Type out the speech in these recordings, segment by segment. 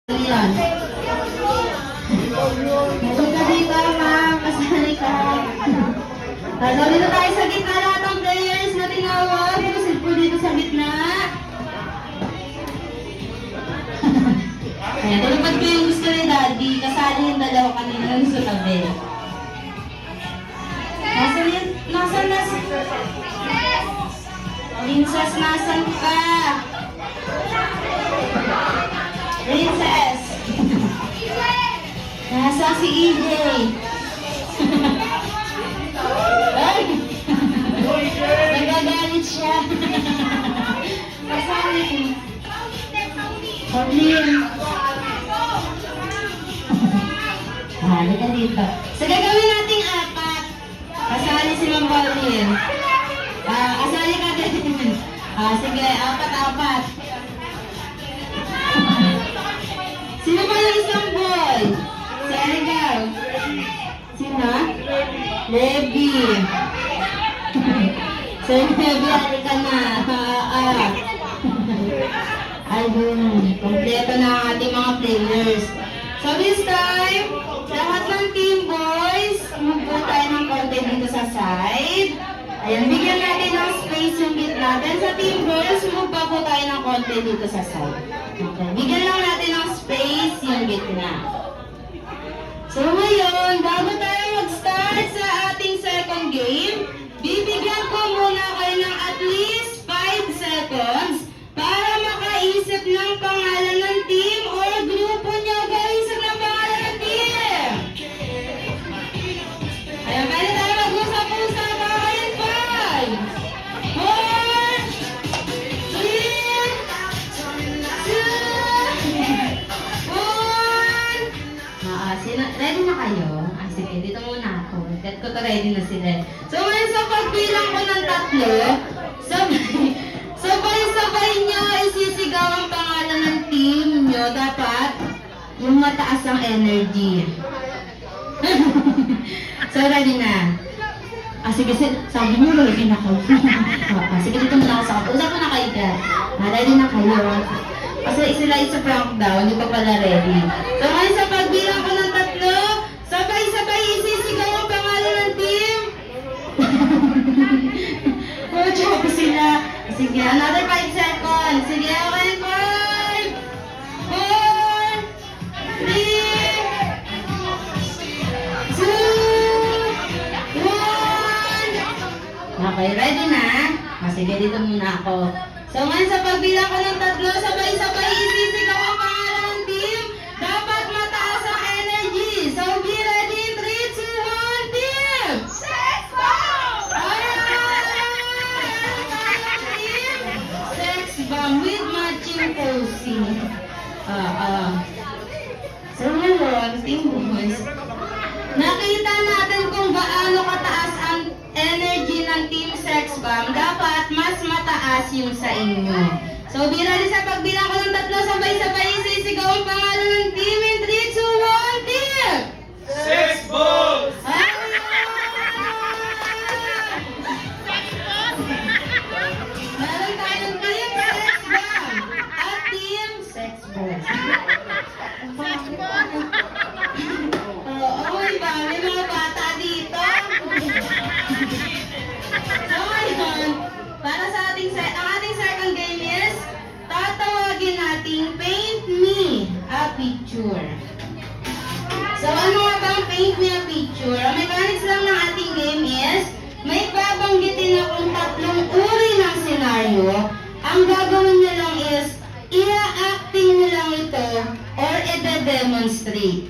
Yan. Meron ka dito, ma'am. Kasali ka. So, dito tayo sa gitna lahat ng players na tinawag. Proceed po dito sa gitna. Ayan, tulipad ko yung gusto ni Daddy. Kasali yung dalawa kanina ng gusto tabi. Nasaan na si... Princess, nasan ka? Princess! Nasa si EJ? Ay! Nagagalit siya. Kasali. Pauline. Hali ka dito. So, gagawin nating apat. Kasali si Ma'am Pauline. Kasali ka din. Sige, apat. Sino ba yung isang boy? Si Aligaw. Sino? Levi. So, Levi, halika na. Ayun, kompleto na ang ating mga players. So, this time, lahat ng team boys, move po tayo ng konti dito sa side. Ayan, bigyan natin ng space yung gitna. Then sa team girls, move pa po tayo ng konti dito sa side. Okay, bigyan lang natin ng space yung gitna. So ngayon, bago tayo mag-start sa ating second game, bibigyan ko muna kayo ng at least 5 seconds para makaisip ng pangalan ng team or grupo nyo. Isip ng pangalan ng team! Ayan, pwede tayo mag-usap-usap. Ayan, 5, 4, 3, 2, 1. Ready na kayo? Sige, dito muna ako. Get ko to ready na sila. So ngayon sa pagbilang ko ng 3, sabay-sabay nyo isisigaw ang pangalan ng team nyo. Dapat yung mataas ang energy. So ready na? Sige, sabi mo ready na ako. Sige, dito muna ako sa kapag. Usap mo na kayo dyan. Ready na kayo. Kasi sila isa prank daw, hindi pa pala ready. So ngayon sa pagbilang ko ng 3, sabay-sabay isisigaw ang pangalan ng team. Tsaka po sila. Sige, another 5 seconds. Sige, okay, 5, 4, 3, 2, 1. Okay, ready na? Sige, dito muna ako. So ngayon sa pagbilang ko ng 3, sabay-sabay isisigaw ang pangalan ng team. Dapat mataas ang energy. So be ready, 3, 2, 1, team! Sex Bomb! Team Sex Bomb with matching posing. So ngayon, team boys, nakita natin kung gaano kataas ang energy ng Team Sex Bomb. Dapat mas mataas yung sa inyo. So, be ready sa pagbilang ko ng 3, sabay-sabay isisigaw ang pangalan ng team in 3, 2, 1, team! Sex Balls! Meron tayong Team Sex Bomb at Team Sex Balls. May mga bata dito. So ngayon, para sa ating second game is, tatawagin natin Paint Me a Picture. So ano nga ba ang Paint Me a Picture? Ang mechanics lang ng ating game is, may babanggitin akong 3 uri ng senaryo. Ang gagawin nyo lang is, i-acting nyo lang ito or i-demonstrate.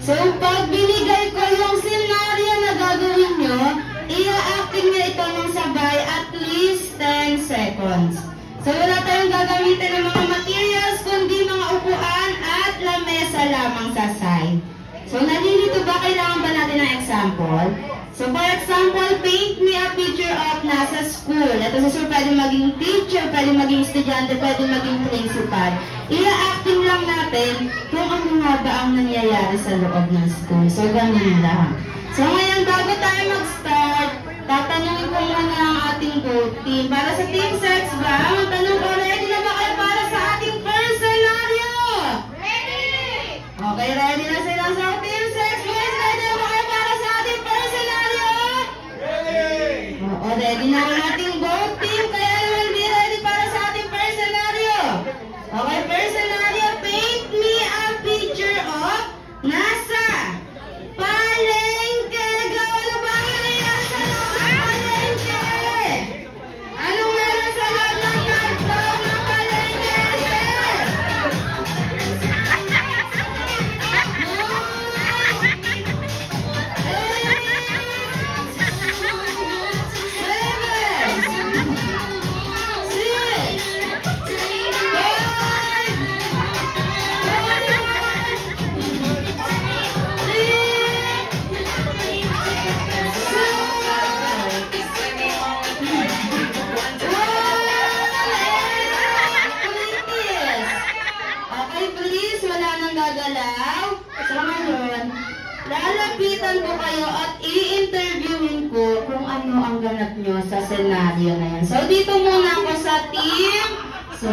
So pag binigay ko yung senaryo na gagawin nyo, i-acting nyo ito ng sabay at least 10 seconds. So wala tayong gagamitin ng mga materials, kundi mga upuan at lamesa lamang sa side. So nalilito ba? Kailangan ba natin ng example? So for example, paint me a picture of nasa school. Ito sa sir, pwede maging teacher, pwede maging estudyante, pwede maging principal. I-acting lang natin kung ano nga ba ang nangyayari sa loob ng school. So ganun lang. So ngayon, bago tayo mag-start, tatanungin ko muna ang ating go team. Para sa Team Sex Bomb, ang tanong ko, ready na ba kayo para sa ating first scenario? Ready! lalapitan ko kayo at i-interviewin ko kung ano ang ganap nyo sa senaryo na yan. So, dito muna ako sa team. So,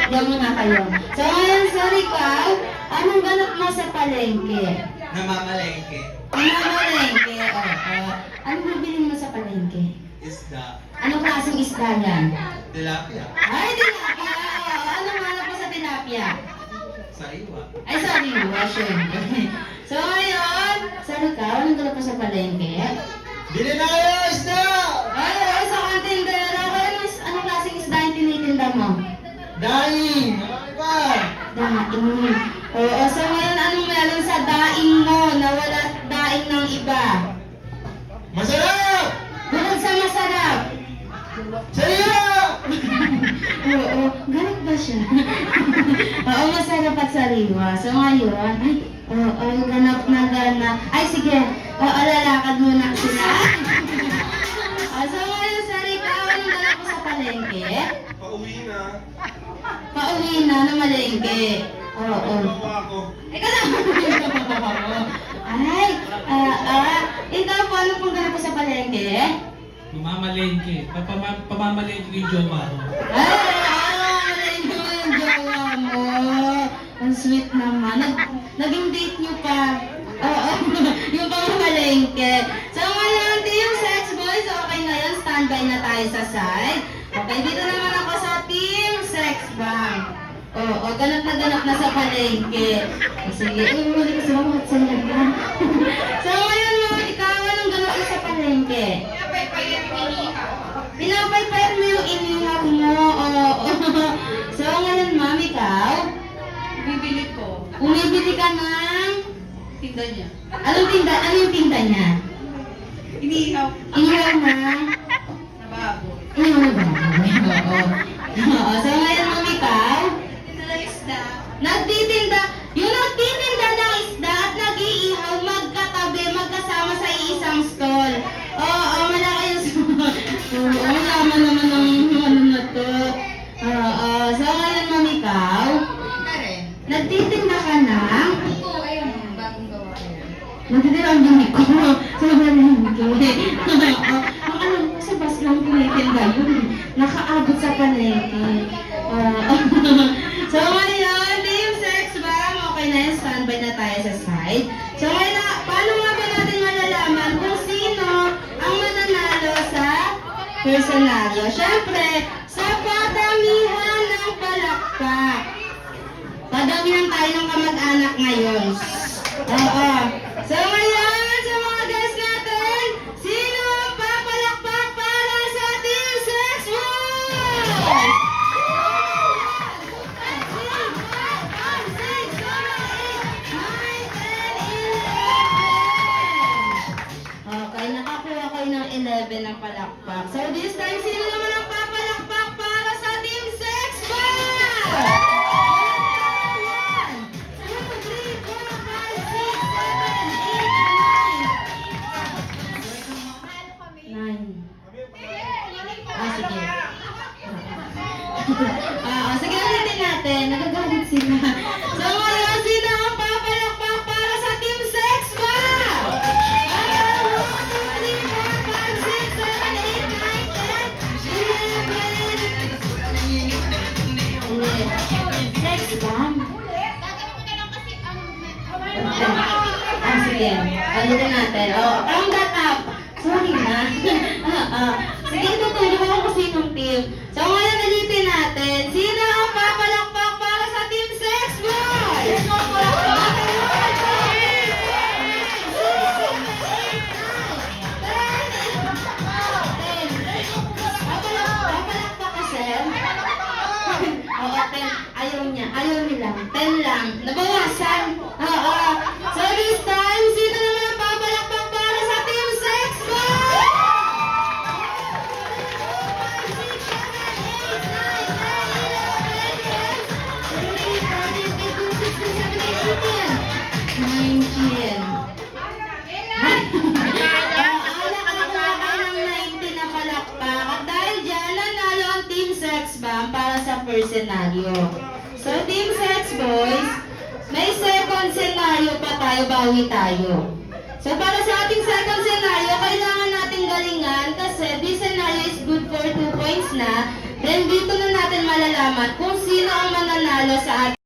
yan muna kayo. So, ngayon, sir, ikaw, anong ganap mo sa palengke? Namamalengke. Namamalengke, oo. Anong bibilin mo sa palengke? Isda. Anong klaseng isda yan? Tilapia. Ay, tilapia! Oo. Anong hanap mo sa tilapia? Sariwa. Ay, sorry, syempre. So, ngayon, sir, ikaw, anong ganap mo sa palengke? Bili na kayo isda! Ay, oo, sa kantindera. Anong klaseng isda yung tinitinda mo? Daing! Marami pa! Daing. Oo, so ngayon, anong meron sa daing mo na wala daing ng iba? Masarap! Bukod sa masarap. Sariwa! Oo, ganit ba siya? Oo, masarap at sariwa. So ngayon, ay, oo, ganap na ganap. Ay, sige, oo, lalakad muna sila. So ngayon, sir, ikaw, anong ganap mo sa palengke? Pauwi na. Pauwi na na malengke. Oo. Bawa ako. Ikaw na. Ay, ikaw po, ano pong ganap mo sa palengke? Mamamalengke. Pamamalengke yung jowa ko. Ay, malengke mo yung jowa mo. Ang sweet naman. Naging date niyo pa. Oo, yung pamamalengke. So ngayon, team sex boys, okay na yan. Standby na tayo sa side. Okay, dito naman ako sa team sex bang. Oo, ganap na sa palengke. Sige, huli ko sa mga hatsalan ka. So ngayon mo, ikaw, anong ganap mo sa palengke? Pinapaypayat mo yung inihaw mo. Oo. So ngayon, ma'am, ikaw? Bibili ko. Umibili ka ng... Tinda niya. Anong tinda? Ano yung tinda niya? Inihaw. Inihaw na? Nababoy. Inihaw na ba? Oo. Oo. So ngayon, ma'am, ikaw? Tinda ng isda. Nagtitinda, yung nagtitinda ng isda at nag-iihaw, magkatabi, magkasama sa iisang stall. Oo, malaki yung oo, naman naman ng ano na to. Oo, so ngayon, ma'am, ikaw, Karen. nagtitinda ka ng, Ito, ayun. Bagong gawa. nagtitinda ang dumi ko, sa palengke. Oo, ang alam ko, sa bus lang tinitinda yun. Nakaabot sa palengke. Oo. So ngayon, team sex ba? Okay na yan, standby na tayo sa side. So ngayon, paano nga ba natin malalaman kung sino ang mananalo sa personalyo? Siyempre, sa padamihan ng palakpak. Padamihan tayo ng kamag-anak ngayon. Oo. So ngayon, sa mga guests natin, sino ang papalakpak para sa team sex boys? Okay, nakakuha ko ng 11 ng palakpak. So this time, sino naman ang papalakpak para sa Team Sex Boys? 1, 2, 3, 4, 5, 6, 7, 8, 9. 9. Sige. Sige, ulitin natin. Nagagalit sila. So ngayon, sino ang papalakpak para sa Team Sex Boys? 6 bomb. Sige. Ulitin natin. Count that up. Sorry na. Sige, tutulong ako kung sinong team. So, ngayon ulitin natin. Sino ang papalakpak para sa Team Sex Boys? Papalakpak ka, sir? Oo, 10. Ayaw niya. Ayaw nila. 10 lang. Nabawasan. Oo. So this time, sino naman ang papalakpak para sa Team Sex Boys? 19 na palakpak. At dahil dyan, nanalo ang Team Sex Bomb para sa first scenario. So, Team Sex Boys, may second scenario mananalo pa tayo, bawi tayo. So para sa ating second scenario, kailangan natin galingan kasi this scenario is good for 2 points na. Then dito na natin malalaman kung sino ang mananalo sa ating